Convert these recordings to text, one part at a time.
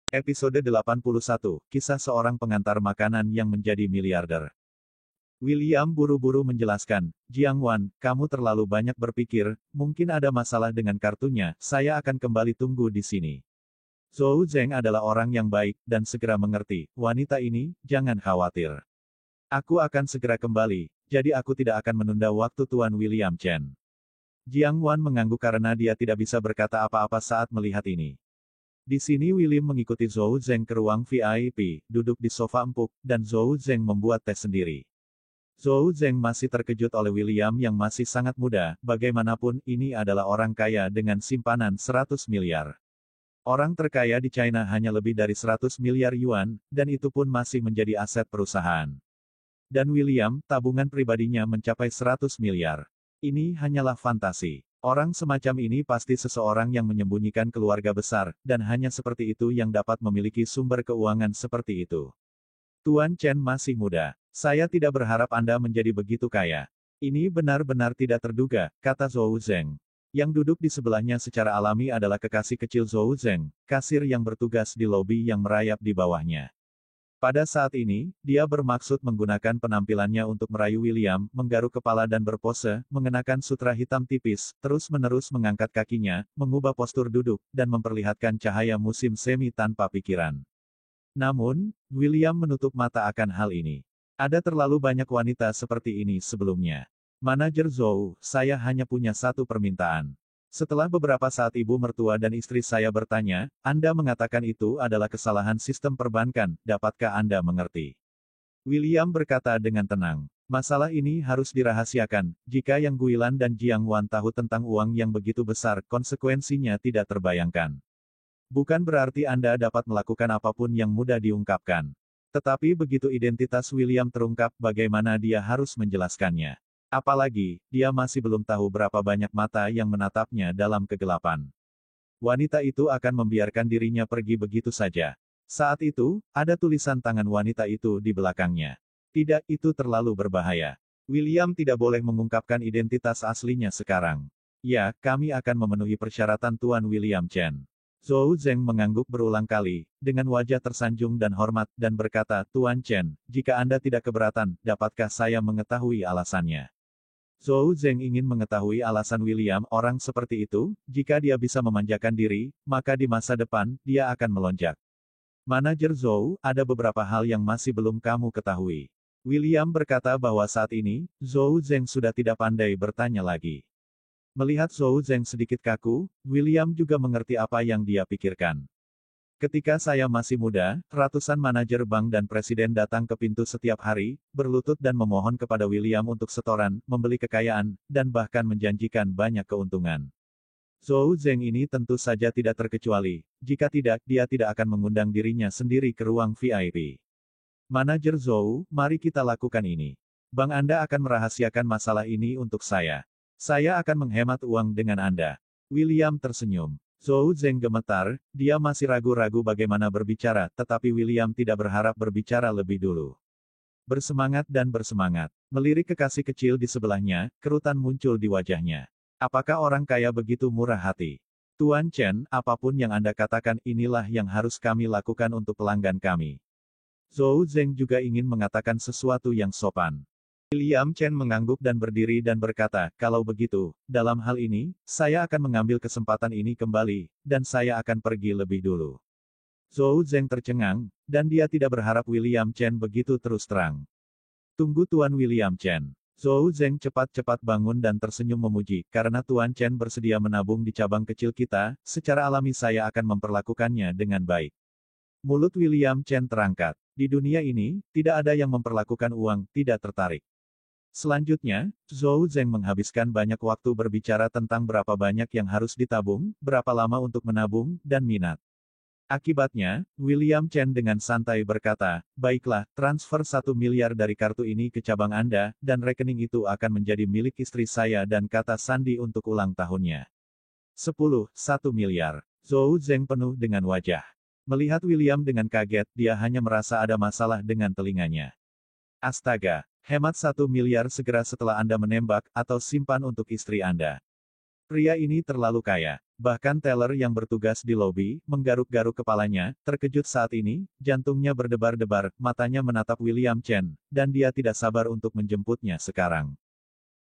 Episode 81, Kisah Seorang Pengantar Makanan yang Menjadi Miliarder. William buru-buru menjelaskan, Jiang Wan, kamu terlalu banyak berpikir, mungkin ada masalah dengan kartunya, saya akan kembali tunggu di sini. Zhou Zeng adalah orang yang baik, dan segera mengerti, wanita ini, jangan khawatir. Aku akan segera kembali, jadi aku tidak akan menunda waktu Tuan William Chen. Jiang Wan mengangguk karena dia tidak bisa berkata apa-apa saat melihat ini. Di sini William mengikuti Zhou Zeng ke ruang VIP, duduk di sofa empuk, dan Zhou Zeng membuat teh sendiri. Zhou Zeng masih terkejut oleh William yang masih sangat muda, bagaimanapun ini adalah orang kaya dengan simpanan 100 miliar. Orang terkaya di China hanya lebih dari 100 miliar yuan, dan itu pun masih menjadi aset perusahaan. Dan William, tabungan pribadinya mencapai 100 miliar. Ini hanyalah fantasi. Orang semacam ini pasti seseorang yang menyembunyikan keluarga besar, dan hanya seperti itu yang dapat memiliki sumber keuangan seperti itu. Tuan Chen masih muda. Saya tidak berharap Anda menjadi begitu kaya. Ini benar-benar tidak terduga, kata Zhou Zeng. Yang duduk di sebelahnya secara alami adalah kekasih kecil Zhou Zeng, kasir yang bertugas di lobi yang merayap di bawahnya. Pada saat ini, dia bermaksud menggunakan penampilannya untuk merayu William, menggaruk kepala dan berpose, mengenakan sutra hitam tipis, terus-menerus mengangkat kakinya, mengubah postur duduk, dan memperlihatkan cahaya musim semi tanpa pikiran. Namun, William menutup mata akan hal ini. Ada terlalu banyak wanita seperti ini sebelumnya. Manajer Zhou, saya hanya punya satu permintaan. Setelah beberapa saat ibu mertua dan istri saya bertanya, Anda mengatakan itu adalah kesalahan sistem perbankan, dapatkah Anda mengerti? William berkata dengan tenang. Masalah ini harus dirahasiakan, jika Yang Guilan dan Jiang Wan tahu tentang uang yang begitu besar, konsekuensinya tidak terbayangkan. Bukan berarti Anda dapat melakukan apapun yang mudah diungkapkan. Tetapi begitu identitas William terungkap, bagaimana dia harus menjelaskannya? Apalagi, dia masih belum tahu berapa banyak mata yang menatapnya dalam kegelapan. Wanita itu akan membiarkan dirinya pergi begitu saja. Saat itu, ada tulisan tangan wanita itu di belakangnya. Tidak, itu terlalu berbahaya. William tidak boleh mengungkapkan identitas aslinya sekarang. Ya, kami akan memenuhi persyaratan Tuan William Chen. Zhou Zeng mengangguk berulang kali, dengan wajah tersanjung dan hormat, dan berkata, Tuan Chen, jika Anda tidak keberatan, dapatkah saya mengetahui alasannya? Zhou Zeng ingin mengetahui alasan William, orang seperti itu, jika dia bisa memanjakan diri, maka di masa depan, dia akan melonjak. Manajer Zhou, ada beberapa hal yang masih belum kamu ketahui. William berkata bahwa saat ini, Zhou Zeng sudah tidak pandai bertanya lagi. Melihat Zhou Zeng sedikit kaku, William juga mengerti apa yang dia pikirkan. Ketika saya masih muda, ratusan manajer bank dan presiden datang ke pintu setiap hari, berlutut dan memohon kepada William untuk setoran, membeli kekayaan, dan bahkan menjanjikan banyak keuntungan. Zhou Zeng ini tentu saja tidak terkecuali, jika tidak, dia tidak akan mengundang dirinya sendiri ke ruang VIP. Manajer Zhou, mari kita lakukan ini. Bank Anda akan merahasiakan masalah ini untuk saya. Saya akan menghemat uang dengan Anda. William tersenyum. Zhou Zeng gemetar, dia masih ragu-ragu bagaimana berbicara, tetapi William tidak berharap berbicara lebih dulu. Bersemangat dan bersemangat. Melirik kekasih kecil di sebelahnya, kerutan muncul di wajahnya. Apakah orang kaya begitu murah hati? Tuan Chen, apapun yang Anda katakan, inilah yang harus kami lakukan untuk pelanggan kami. Zhou Zeng juga ingin mengatakan sesuatu yang sopan. William Chen mengangguk dan berdiri dan berkata, kalau begitu, dalam hal ini, saya akan mengambil kesempatan ini kembali, dan saya akan pergi lebih dulu. Zhou Zeng tercengang, dan dia tidak berharap William Chen begitu terus terang. Tunggu Tuan William Chen. Zhou Zeng cepat-cepat bangun dan tersenyum memuji, karena Tuan Chen bersedia menabung di cabang kecil kita, secara alami saya akan memperlakukannya dengan baik. Mulut William Chen terangkat. Di dunia ini, tidak ada yang memperlakukan uang, tidak tertarik. Selanjutnya, Zhou Zeng menghabiskan banyak waktu berbicara tentang berapa banyak yang harus ditabung, berapa lama untuk menabung, dan minat. Akibatnya, William Chen dengan santai berkata, baiklah, transfer 1 miliar dari kartu ini ke cabang Anda, dan rekening itu akan menjadi milik istri saya dan kata sandi untuk ulang tahunnya. 1 miliar. Zhou Zeng penuh dengan wajah. Melihat William dengan kaget, dia hanya merasa ada masalah dengan telinganya. Astaga. Hemat 1 miliar segera setelah Anda menembak, atau simpan untuk istri Anda. Pria ini terlalu kaya. Bahkan teller yang bertugas di lobi, menggaruk-garuk kepalanya, terkejut saat ini, jantungnya berdebar-debar, matanya menatap William Chen, dan dia tidak sabar untuk menjemputnya sekarang.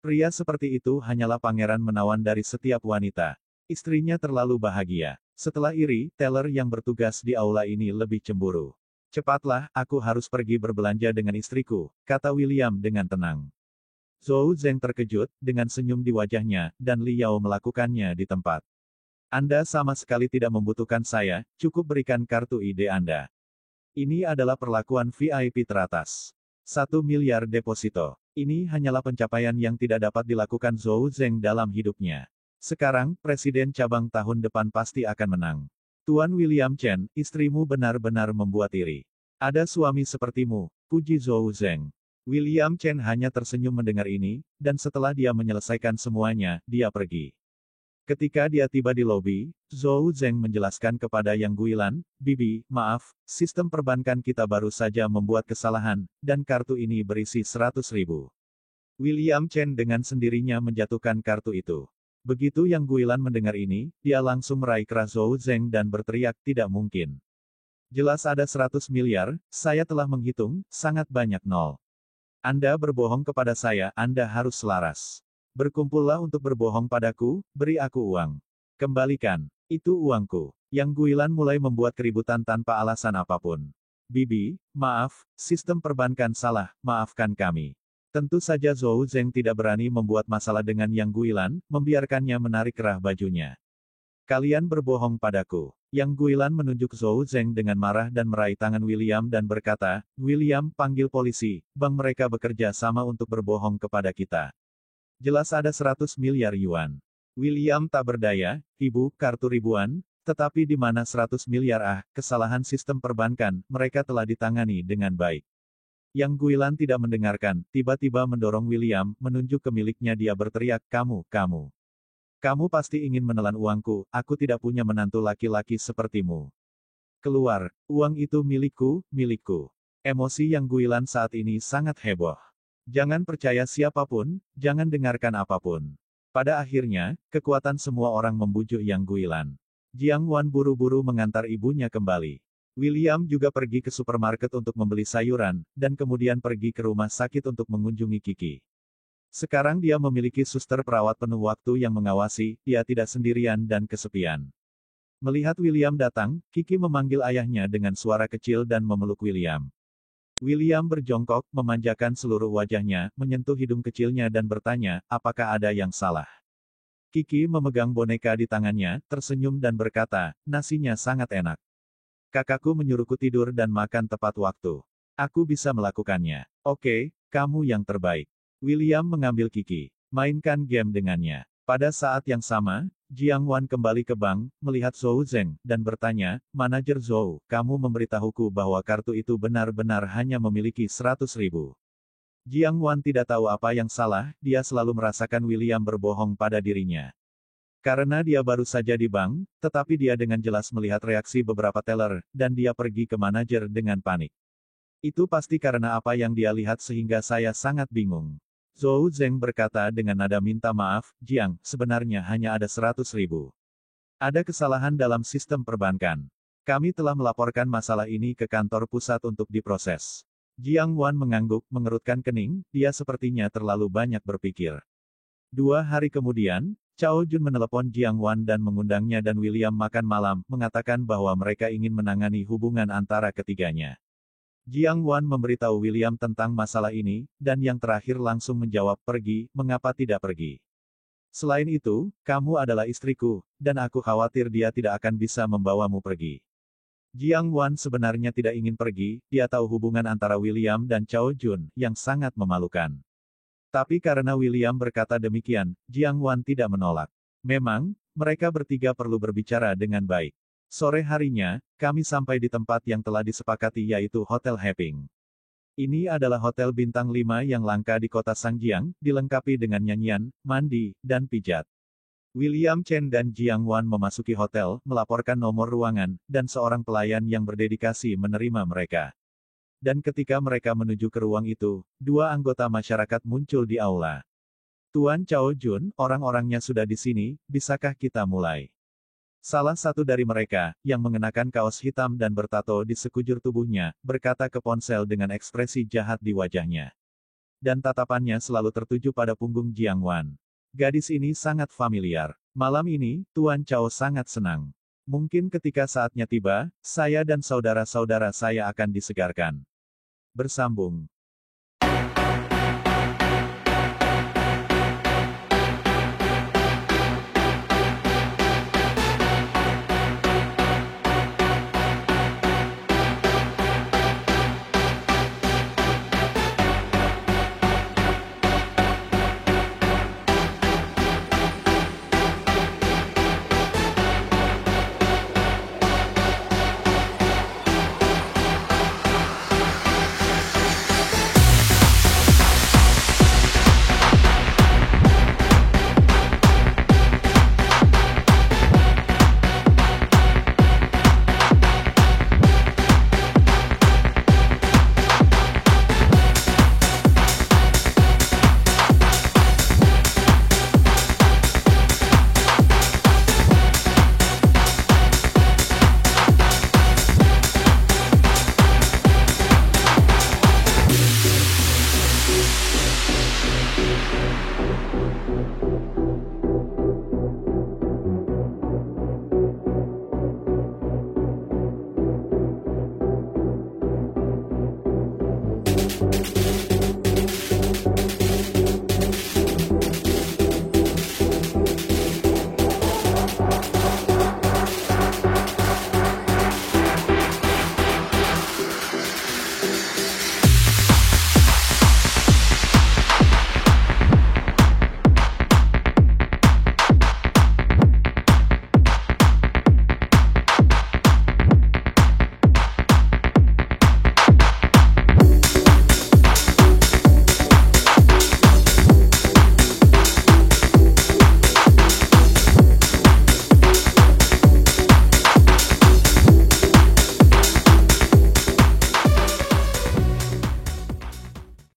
Pria seperti itu hanyalah pangeran menawan dari setiap wanita. Istrinya terlalu bahagia. Setelah iri, teller yang bertugas di aula ini lebih cemburu. Cepatlah, aku harus pergi berbelanja dengan istriku, kata William dengan tenang. Zhou Zeng terkejut, dengan senyum di wajahnya, dan Li Yao melakukannya di tempat. Anda sama sekali tidak membutuhkan saya, cukup berikan kartu ID Anda. Ini adalah perlakuan VIP teratas. 1 miliar deposito. Ini hanyalah pencapaian yang tidak dapat dilakukan Zhou Zeng dalam hidupnya. Sekarang, Presiden cabang tahun depan pasti akan menang. Tuan William Chen, istrimu benar-benar membuat iri. Ada suami sepertimu, puji Zhou Zeng. William Chen hanya tersenyum mendengar ini, dan setelah dia menyelesaikan semuanya, dia pergi. Ketika dia tiba di lobi, Zhou Zeng menjelaskan kepada Yang Guilan, Bibi, maaf, sistem perbankan kita baru saja membuat kesalahan, dan kartu ini berisi 100.000. William Chen dengan sendirinya menjatuhkan kartu itu. Begitu Yang Guilan mendengar ini, dia langsung meraih keras Zhou Zeng dan berteriak, tidak mungkin. Jelas ada 100 miliar, saya telah menghitung, sangat banyak nol. Anda berbohong kepada saya, Anda harus selaras. Berkumpullah untuk berbohong padaku, beri aku uang. Kembalikan. Itu uangku. Yang Guilan mulai membuat keributan tanpa alasan apapun. Bibi, maaf, sistem perbankan salah, maafkan kami. Tentu saja Zhou Zeng tidak berani membuat masalah dengan Yang Guilan, membiarkannya menarik kerah bajunya. Kalian berbohong padaku. Yang Guilan menunjuk Zhou Zeng dengan marah dan meraih tangan William dan berkata, William, panggil polisi, bank mereka bekerja sama untuk berbohong kepada kita. Jelas ada 100 miliar yuan. William tak berdaya, ibu, kartu ribuan, tetapi di mana 100 miliar kesalahan sistem perbankan, mereka telah ditangani dengan baik. Yang Guilan tidak mendengarkan, tiba-tiba mendorong William, menunjuk ke miliknya dia berteriak, kamu. Kamu pasti ingin menelan uangku, aku tidak punya menantu laki-laki sepertimu. Keluar, uang itu milikku. Emosi Yang Guilan saat ini sangat heboh. Jangan percaya siapapun, jangan dengarkan apapun. Pada akhirnya, kekuatan semua orang membujuk Yang Guilan. Jiang Wan buru-buru mengantar ibunya kembali. William juga pergi ke supermarket untuk membeli sayuran, dan kemudian pergi ke rumah sakit untuk mengunjungi Kiki. Sekarang dia memiliki suster perawat penuh waktu yang mengawasi, dia tidak sendirian dan kesepian. Melihat William datang, Kiki memanggil ayahnya dengan suara kecil dan memeluk William. William berjongkok, memanjakan seluruh wajahnya, menyentuh hidung kecilnya dan bertanya, apakah ada yang salah? Kiki memegang boneka di tangannya, tersenyum dan berkata, nasinya sangat enak. Kakakku menyuruhku tidur dan makan tepat waktu. Aku bisa melakukannya. Oke, kamu yang terbaik. William mengambil Kiki. Mainkan game dengannya. Pada saat yang sama, Jiang Wan kembali ke bank, melihat Zhou Zeng, dan bertanya, Manajer Zhou, kamu memberitahuku bahwa kartu itu benar-benar hanya memiliki 100.000. Jiang Wan tidak tahu apa yang salah, dia selalu merasakan William berbohong pada dirinya. Karena dia baru saja di bank, tetapi dia dengan jelas melihat reaksi beberapa teller, dan dia pergi ke manajer dengan panik. Itu pasti karena apa yang dia lihat sehingga saya sangat bingung. Zhou Zeng berkata dengan nada minta maaf, Jiang, sebenarnya hanya ada 100.000. Ada kesalahan dalam sistem perbankan. Kami telah melaporkan masalah ini ke kantor pusat untuk diproses. Jiang Wan mengangguk, mengerutkan kening, dia sepertinya terlalu banyak berpikir. 2 hari kemudian, Cao Jun menelepon Jiang Wan dan mengundangnya dan William makan malam, mengatakan bahwa mereka ingin menangani hubungan antara ketiganya. Jiang Wan memberitahu William tentang masalah ini, dan yang terakhir langsung menjawab, pergi, mengapa tidak pergi? Selain itu, kamu adalah istriku, dan aku khawatir dia tidak akan bisa membawamu pergi. Jiang Wan sebenarnya tidak ingin pergi, dia tahu hubungan antara William dan Cao Jun, yang sangat memalukan. Tapi karena William berkata demikian, Jiang Wan tidak menolak. Memang, mereka bertiga perlu berbicara dengan baik. Sore harinya, kami sampai di tempat yang telah disepakati yaitu Hotel Heping. Ini adalah hotel bintang 5 yang langka di kota Sangjiang, dilengkapi dengan nyanyian, mandi, dan pijat. William Chen dan Jiang Wan memasuki hotel, melaporkan nomor ruangan, dan seorang pelayan yang berdedikasi menerima mereka. Dan ketika mereka menuju ke ruang itu, 2 anggota masyarakat muncul di aula. Tuan Cao Jun, orang-orangnya sudah di sini, bisakah kita mulai? Salah satu dari mereka, yang mengenakan kaos hitam dan bertato di sekujur tubuhnya, berkata ke ponsel dengan ekspresi jahat di wajahnya. Dan tatapannya selalu tertuju pada punggung Jiang Wan. Gadis ini sangat familiar. Malam ini, Tuan Chao sangat senang. Mungkin ketika saatnya tiba, saya dan saudara-saudara saya akan disegarkan. Bersambung.